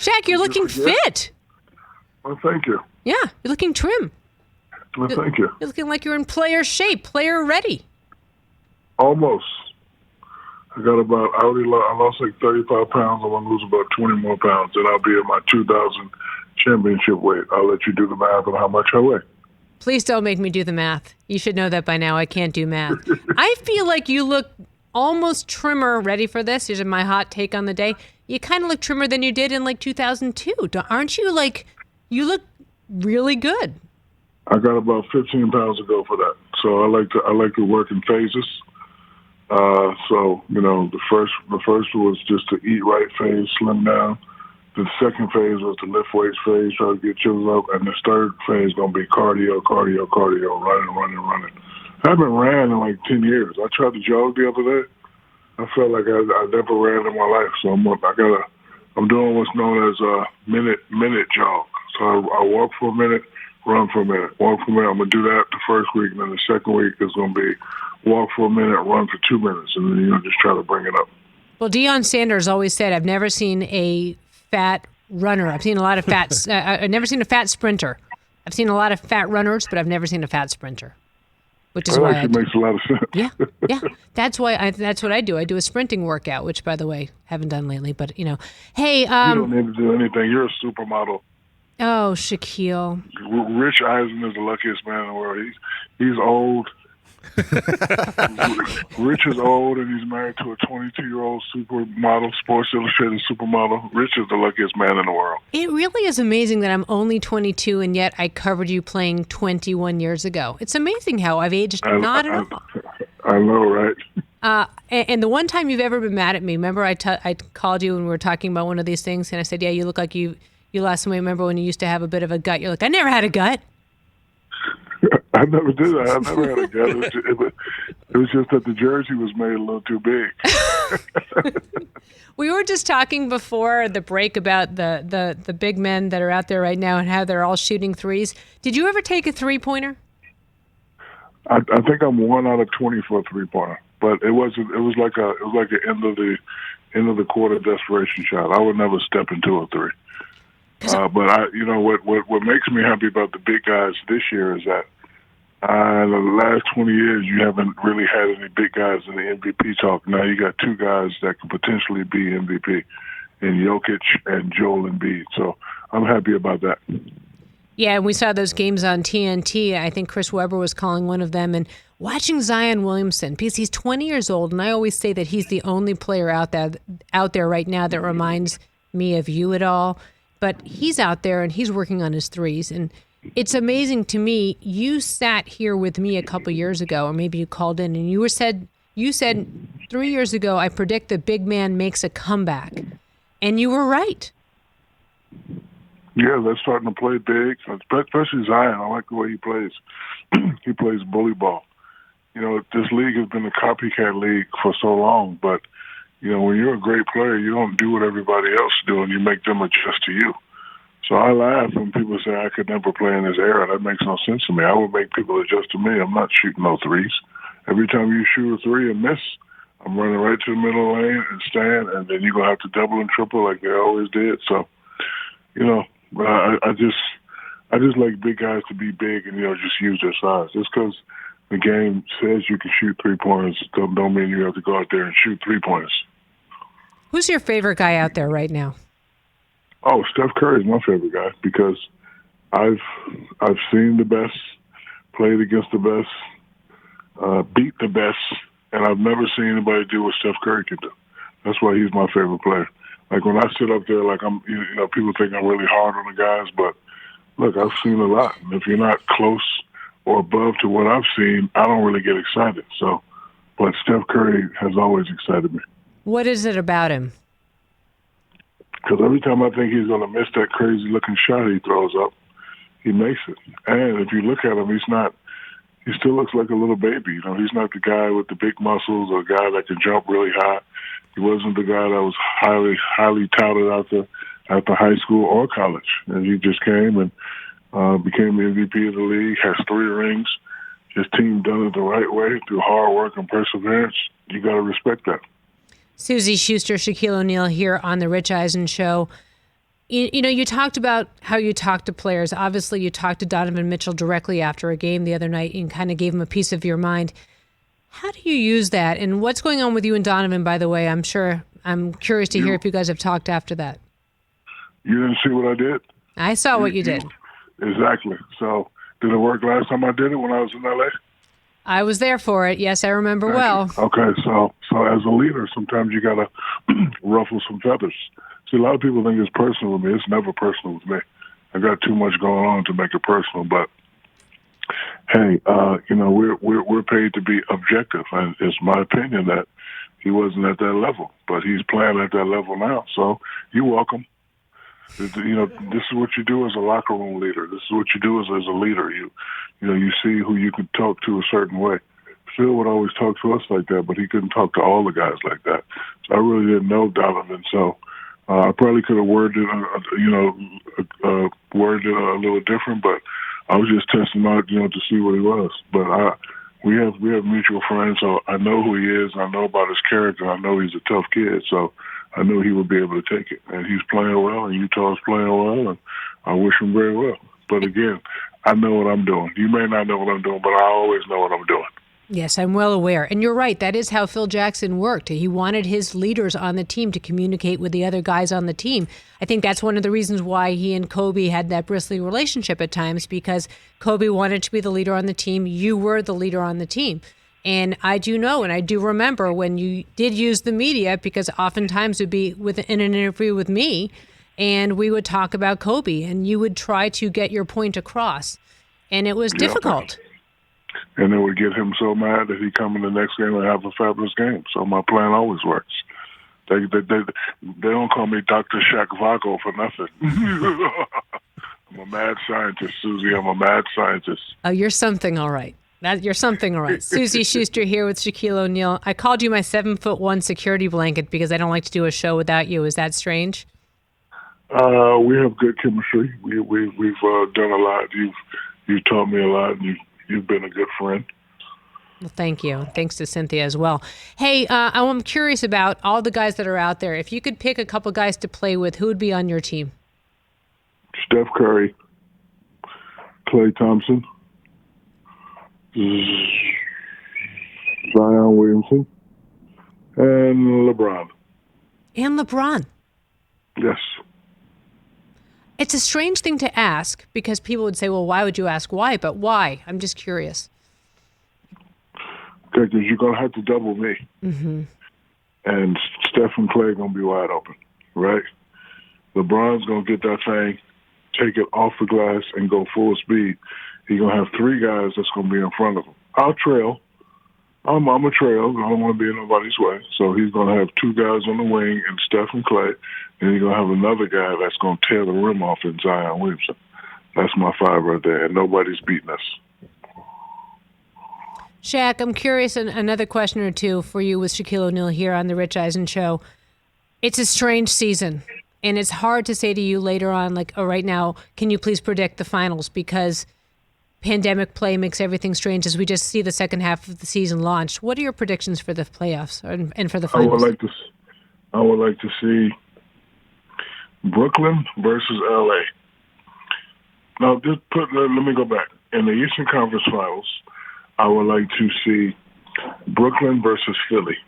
Shaq, you're looking fit. Well, thank you. Yeah, you're looking trim. Well, thank you. You're looking like you're in player shape, player ready. Almost. I lost like 35 pounds. I want to lose about 20 more pounds. Then I'll be at my 2000 championship weight. I'll let you do the math on how much I weigh. Please don't make me do the math. You should know that by now. I can't do math. I feel like you look almost trimmer. Ready for this? Here's my hot take on the day. You kind of look trimmer than you did in like 2002. Aren't you you look really good. I got about 15 pounds to go for that. So I like to work in phases. The first was just to eat right phase, slim down. The second phase was the lift weights phase, try to get chills up. And the third phase going to be cardio, running. I haven't ran in like 10 years. I tried to jog the other day. I felt like I never ran in my life. So I'm doing what's known as a minute jog. So I walk for a minute, run for a minute, walk for a minute. I'm going to do that the first week, and then the second week is going to be walk for a minute, run for 2 minutes, and then just try to bring it up. Well, Deion Sanders always said, I've never seen a fat runner. I've seen a lot of fat. I've never seen a fat sprinter. I've seen a lot of fat runners, but I've never seen a fat sprinter. Which is why actually makes a lot of sense. Yeah. That's why. That's what I do. I do a sprinting workout, which, by the way, haven't done lately. But hey, you don't need to do anything. You're a supermodel. Oh, Shaquille. Rich Eisen is the luckiest man in the world. He's old. Rich is old, and he's married to a 22-year-old supermodel, Sports Illustrated supermodel. Rich is the luckiest man in the world. It really is amazing that I'm only 22, and yet I covered you playing 21 years ago. It's amazing how I've aged not at all. I know, right? And the one time you've ever been mad at me, remember I called you and we were talking about one of these things, and I said, yeah, you look like you lost some weight. Remember when you used to have a bit of a gut? You're like, I never had a gut. I never did that. I never had a gut. It was just that the jersey was made a little too big. We were just talking before the break about the big men that are out there right now and how they're all shooting threes. Did you ever take a three-pointer? I think I'm 1 out of 20 for a three-pointer, but it was like an end of the quarter desperation shot. I would never step into a three. But what makes me happy about the big guys this year is that the last 20 years you haven't really had any big guys in the MVP talk. Now you got two guys that could potentially be MVP, in Jokic and Joel Embiid. So I'm happy about that. Yeah, and we saw those games on TNT. I think Chris Webber was calling one of them. And watching Zion Williamson, because he's 20 years old, and I always say that he's the only player out there right now that reminds me of you at all. But he's out there and he's working on his threes. And it's amazing to me. You sat here with me a couple years ago, or maybe you called in, and you said 3 years ago, I predict the big man makes a comeback. And you were right. Yeah, they're starting to play big, especially Zion. I like the way he plays. He plays bully ball. This league has been a copycat league for so long, but, when you're a great player, you don't do what everybody else is doing. You make them adjust to you. So I laugh when people say I could never play in this era. That makes no sense to me. I would make people adjust to me. I'm not shooting no threes. Every time you shoot a three and miss, I'm running right to the middle lane and stand, and then you're going to have to double and triple like they always did. So, I just like big guys to be big and, just use their size. Just because the game says you can shoot three-pointers don't mean you have to go out there and shoot three-pointers. Who's your favorite guy out there right now? Oh, Steph Curry is my favorite guy because I've seen the best, played against the best, beat the best, and I've never seen anybody do what Steph Curry can do. That's why he's my favorite player. Like when I sit up there, like people think I'm really hard on the guys, but look, I've seen a lot. And if you're not close or above to what I've seen, I don't really get excited. But Steph Curry has always excited me. What is it about him? Because every time I think he's going to miss that crazy-looking shot he throws up, he makes it. And if you look at him, he still looks like a little baby. He's not the guy with the big muscles or the guy that can jump really high. He wasn't the guy that was highly, highly touted after high school or college. And he just came and became the MVP of the league, has 3 rings. His team done it the right way through hard work and perseverance. You got to respect that. Suzy, Shuster, Shaquille O'Neal here on the Rich Eisen Show. You talked about how you talk to players. Obviously, you talked to Donovan Mitchell directly after a game the other night and kind of gave him a piece of your mind. How do you use that? And what's going on with you and Donovan, by the way? I'm curious to hear if you guys have talked after that. You didn't see what I did? I saw what you did. Exactly. So did it work last time I did it when I was in L.A.? I was there for it. Yes, I remember well. Okay, so as a leader, sometimes you got to ruffle some feathers. See, a lot of people think it's personal with me. It's never personal with me. I got too much going on to make it personal. But hey, we're paid to be objective, and it's my opinion that he wasn't at that level, but he's playing at that level now. So you're welcome. This is what you do as a locker room leader. This is what you do as a leader. You see who you can talk to a certain way. Phil would always talk to us like that, but he couldn't talk to all the guys like that. So I really didn't know Donovan. So I probably could have worded it a little different, but I was just testing him out, to see what he was. But we have mutual friends, so I know who he is. I know about his character. I know he's a tough kid, so I knew he would be able to take it. And he's playing well, and Utah's playing well, and I wish him very well. But again, I know what I'm doing. You may not know what I'm doing, but I always know what I'm doing. Yes, I'm well aware. And you're right. That is how Phil Jackson worked. He wanted his leaders on the team to communicate with the other guys on the team. I think that's one of the reasons why he and Kobe had that bristling relationship at times, because Kobe wanted to be the leader on the team. You were the leader on the team. And I do know, and I do remember when you did use the media, because oftentimes it would be in an interview with me, and we would talk about Kobe, and you would try to get your point across. And it was difficult. And it would get him so mad that he come in the next game and have a fabulous game. So my plan always works. They don't call me Dr. Shaq Vago for nothing. I'm a mad scientist, Suzy. I'm a mad scientist. Oh, you're something all right. You're something all right. Suzy Shuster here with Shaquille O'Neal. I called you my 7'1" security blanket because I don't like to do a show without you. Is that strange? We have good chemistry. We've done a lot. You've taught me a lot, and you've been a good friend. Well, thank you. Thanks to Cynthia as well. Hey, I'm curious about all the guys that are out there. If you could pick a couple guys to play with, who would be on your team? Steph Curry, Klay Thompson, Zion Williamson, and LeBron. And LeBron. Yes. It's a strange thing to ask, because people would say, well, why would you ask why? But why? I'm just curious. Okay, because you're going to have to double me. Mm-hmm. And Steph and Klay are going to be wide open, right? LeBron's going to get that thing, take it off the glass, and go full speed. He's going to have three guys that's going to be in front of him. I'll trail. I'm a trail. I don't want to be in nobody's way. So he's going to have two guys on the wing and Steph and Klay, and he's going to have another guy that's going to tear the rim off in Zion Williamson. That's my five right there, and nobody's beating us. Shaq, I'm curious, another question or two for you with Shaquille O'Neal here on the Rich Eisen Show. It's a strange season, and it's hard to say to you later on, like, oh, right now, can you please predict the finals? Because pandemic play makes everything strange as we just see the second half of the season launched. What are your predictions for the playoffs and for the finals? I would like to see Brooklyn versus LA. Now, let me go back. In the Eastern Conference Finals, I would like to see Brooklyn versus Philly.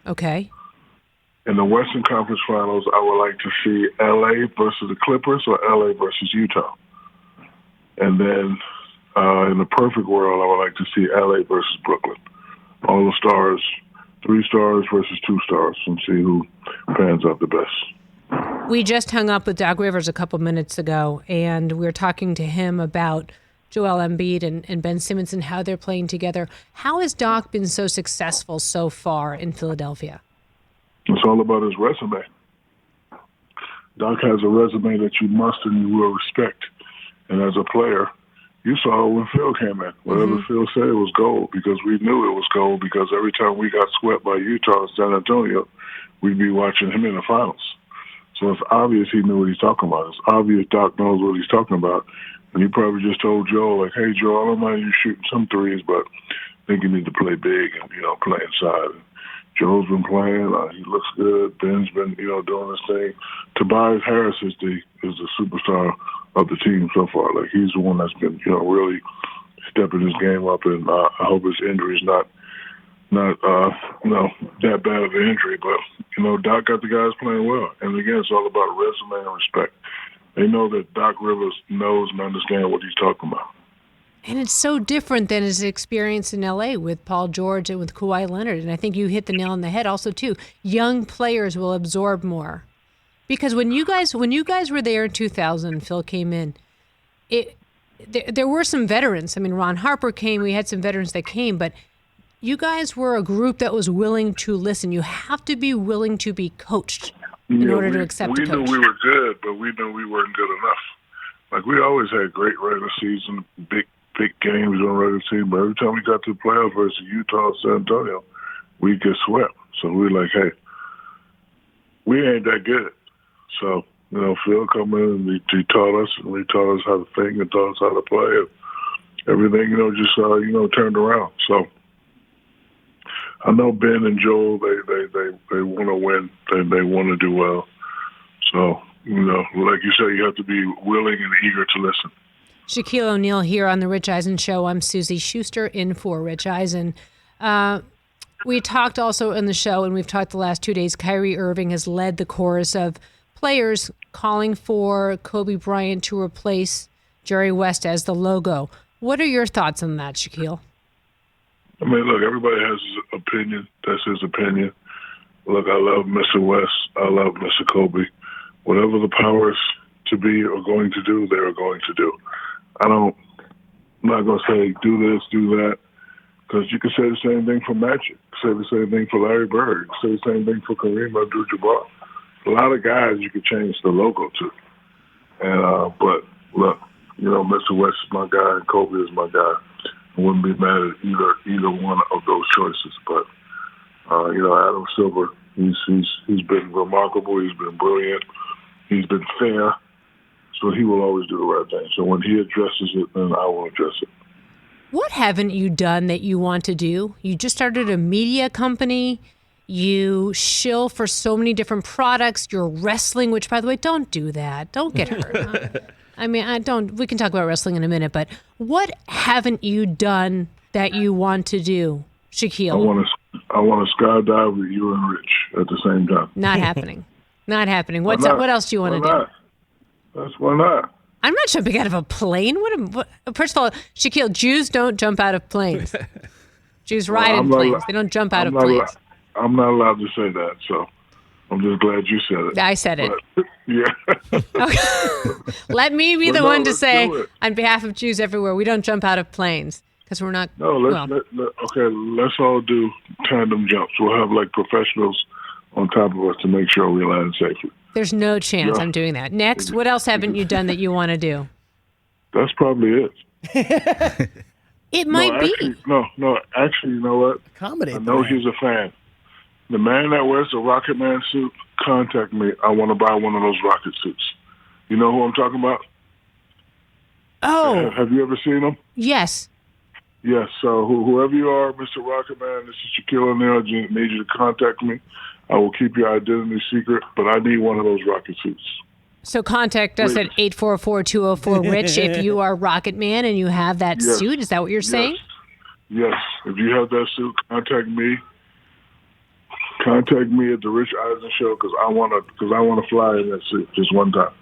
Okay. In the Western Conference Finals, I would like to see LA versus the Clippers or LA versus Utah. And then in the perfect world, I would like to see LA versus Brooklyn. All the stars, 3 stars versus 2 stars, and see who pans out the best. We just hung up with Doc Rivers a couple minutes ago, and we were talking to him about Joel Embiid and Ben Simmons and how they're playing together. How has Doc been so successful so far in Philadelphia? It's all about his resume. Doc has a resume that you must and you will respect. And as a player, you saw when Phil came in. Whatever Phil said was gold, because we knew it was gold, because every time we got swept by Utah and San Antonio, we'd be watching him in the finals. So it's obvious he knew what he's talking about. It's obvious Doc knows what he's talking about. And he probably just told Joe, like, hey, Joe, I don't mind you shooting some threes, but I think you need to play big and, play inside. And Joe's been playing. He looks good. Ben's been, doing his thing. Tobias Harris is is the superstar of the team so far. Like, he's the one that's been, really stepping his game up, and I hope his injury's not that bad of an injury. But, Doc got the guys playing well. And again, it's all about resume and respect. They know that Doc Rivers knows and understands what he's talking about. And it's so different than his experience in L.A. with Paul George and with Kawhi Leonard. And I think you hit the nail on the head also, too. Young players will absorb more. Because when you guys were there in 2000, Phil came in, there were some veterans. I mean, Ron Harper came. We had some veterans that came. But you guys were a group that was willing to listen. You have to be willing to be coached in order to accept a coach. We knew we were good, but we knew we weren't good enough. Like, we always had great regular season, big games on regular season, but every time we got to the playoffs versus Utah, San Antonio, we get swept. So we were like, hey, we ain't that good. So, Phil come in and he taught us, and he taught us how to think and taught us how to play, and everything, just turned around. So I know Ben and Joel, they want to win, they want to do well. So, like you say, you have to be willing and eager to listen. Shaquille O'Neal here on the Rich Eisen Show. I'm Suzy Shuster in for Rich Eisen. We talked also in the show, and we've talked the last 2 days, Kyrie Irving has led the chorus of players calling for Kobe Bryant to replace Jerry West as the logo. What are your thoughts on that, Shaquille? I mean, look, everybody has his opinion. That's his opinion. Look, I love Mr. West. I love Mr. Kobe. Whatever the powers to be are going to do, they are going to do. I'm not going to say do this, do that, because you can say the same thing for Magic, say the same thing for Larry Bird, say the same thing for Kareem Abdul-Jabbar. A lot of guys you could change the logo to. And but look, Mr. West is my guy and Kobe is my guy. I wouldn't be mad at either one of those choices. But Adam Silver, he's been remarkable. He's been brilliant. He's been fair. So he will always do the right thing. So when he addresses it, then I will address it. What haven't you done that you want to do? You just started a media company. You shill for so many different products. You're wrestling, which, by the way, don't do that. Don't get hurt. I mean, we can talk about wrestling in a minute, but what haven't you done that you want to do, Shaquille? I want to skydive with you and Rich at the same time. Not happening. Not happening. What else do you want to do? That's why not. I'm not jumping out of a plane. First of all, Shaquille, Jews don't jump out of planes. Jews ride in planes. They don't jump out of planes. I'm not allowed to say that, so I'm just glad you said it. I said it. But, yeah. Okay. Let me be the one to say, on behalf of Jews everywhere, we don't jump out of planes because we're not. No, let's all do tandem jumps. We'll have like professionals on top of us to make sure we land safely. There's no chance I'm doing that. Next, what else haven't you done that you want to do? That's probably it. It might be. Actually, you know what? Accommodate. I know he's a fan. The man that wears the Rocket Man suit, contact me. I want to buy one of those rocket suits. You know who I'm talking about? Oh. Have you ever seen him? Yes. Yes. So whoever you are, Mr. Rocket Man, this is Shaquille O'Neal. I need you to contact me. I will keep your identity secret, but I need one of those rocket suits. So contact us at 844-204-RICH if you are Rocket Man and you have that suit. Is that what you're saying? Yes. If you have that suit, contact me. Contact me at the Rich Eisen Show because I want to fly in that suit just one time.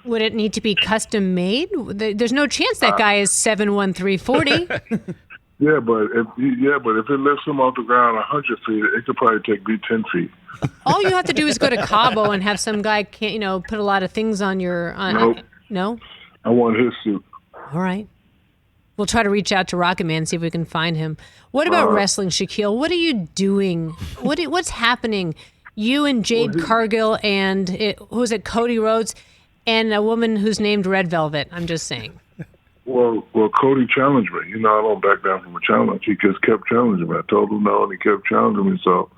Would it need to be custom made? There's no chance that guy is 7'1", 340. Yeah, but if it lifts him off the ground 100 feet, it could probably take me 10 feet. All you have to do is go to Cabo and have some guy, put a lot of things on your. Nope. No. I want his suit. All right. We'll try to reach out to Rocket Man and see if we can find him. What about wrestling, Shaquille? What are you doing? What's happening? You and Jade Cargill and who's it? Cody Rhodes and a woman who's named Red Velvet. I'm just saying. Well, Cody challenged me. I don't back down from a challenge. He just kept challenging me. I told him no, and he kept challenging me. So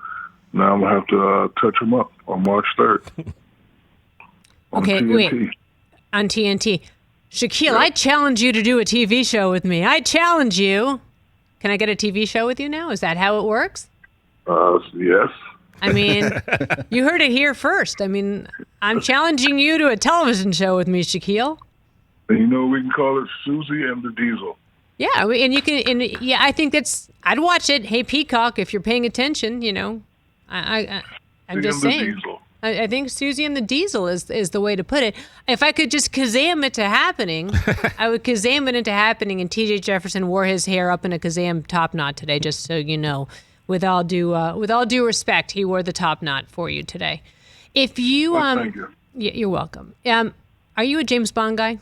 now I'm going to have to touch him up on March 3rd. Okay, TNT. wait. On TNT. Shaquille, I challenge you to do a TV show with me. I challenge you. Can I get a TV show with you now? Is that how it works? Yes. I mean, you heard it here first. I mean, I'm challenging you to a television show with me, Shaquille. And you know, we can call it Suzy and the Diesel. Yeah, and you can, and yeah, I think I'd watch it. Hey, Peacock, if you're paying attention, you know, I'm just saying. I think Suzy and the Diesel is the way to put it. If I could just Kazam it to happening, I would Kazam it into happening. And T.J. Jefferson wore his hair up in a Kazam top knot today, just so you know. With all due respect, he wore the top knot for you today. If you, thank you. Yeah, you're welcome. Are you a James Bond guy?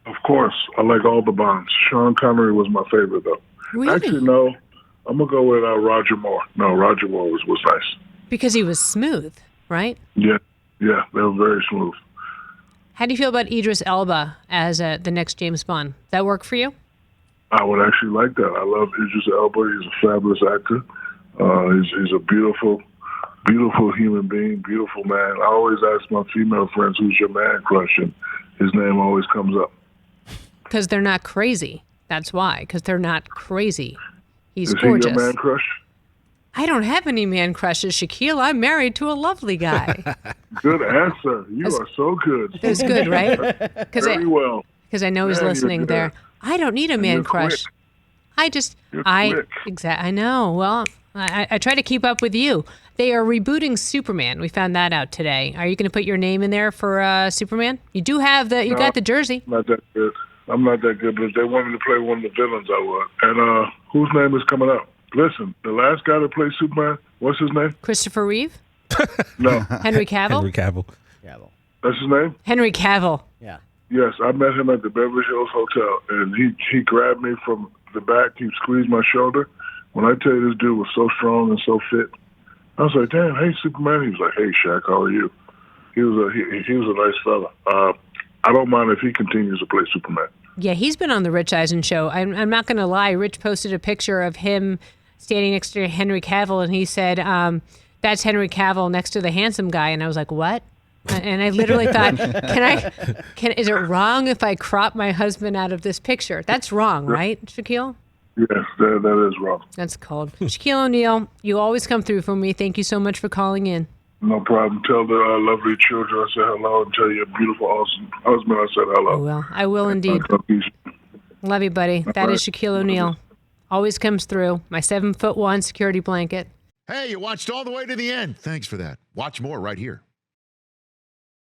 Of course, I like all the Bonds. Sean Connery was my favorite, though. Really? Actually, no. I'm gonna go with Roger Moore. No, Roger Moore was nice because he was smooth, right? Yeah, they were very smooth. How do you feel about Idris Elba as the next James Bond? Does that work for you? I would actually like that. I love Idris Elba. He's a fabulous actor. He's a beautiful human being, beautiful man. I always ask my female friends, who's your man crush? And his name always comes up. Because they're not crazy. That's why. Because they're not crazy. He's Is gorgeous. He your man crush? I don't have any man crushes, Shaquille. I'm married to a lovely guy. Good answer. You are so good. That's good, right? Very well. Because I know he's listening there. I don't need a man crush. Quick. I know. Well, I try to keep up with you. They are rebooting Superman. We found that out today. Are you going to put your name in there for Superman? You do have you got the jersey. Not that good. I'm not that good, but if they want me to play one of the villains, I would. And whose name is coming up? Listen, the last guy that played Superman, what's his name? Christopher Reeve? No. Henry Cavill? Henry Cavill. That's his name? Henry Cavill. Yeah. Yes, I met him at the Beverly Hills Hotel, and he grabbed me from the back. He squeezed my shoulder. When I tell you this dude was so strong and so fit, I was like, damn, hey, Superman. He was like, hey, Shaq, how are you? He was a nice fella. I don't mind if he continues to play Superman. Yeah, he's been on the Rich Eisen Show. I'm not going to lie. Rich posted a picture of him standing next to Henry Cavill, and he said, that's Henry Cavill next to the handsome guy. And I was like, what? And I literally thought, is it wrong if I crop my husband out of this picture? That's wrong, right, Shaquille? Yes, that is wrong. That's cold. Shaquille O'Neal, you always come through for me. Thank you so much for calling in. No problem. Tell the lovely children I said hello, and tell your beautiful, awesome husband I said hello. I will indeed. Love you, buddy. That is Shaquille O'Neal. Always comes through. My 7'1" security blanket. Hey, you watched all the way to the end. Thanks for that. Watch more right here.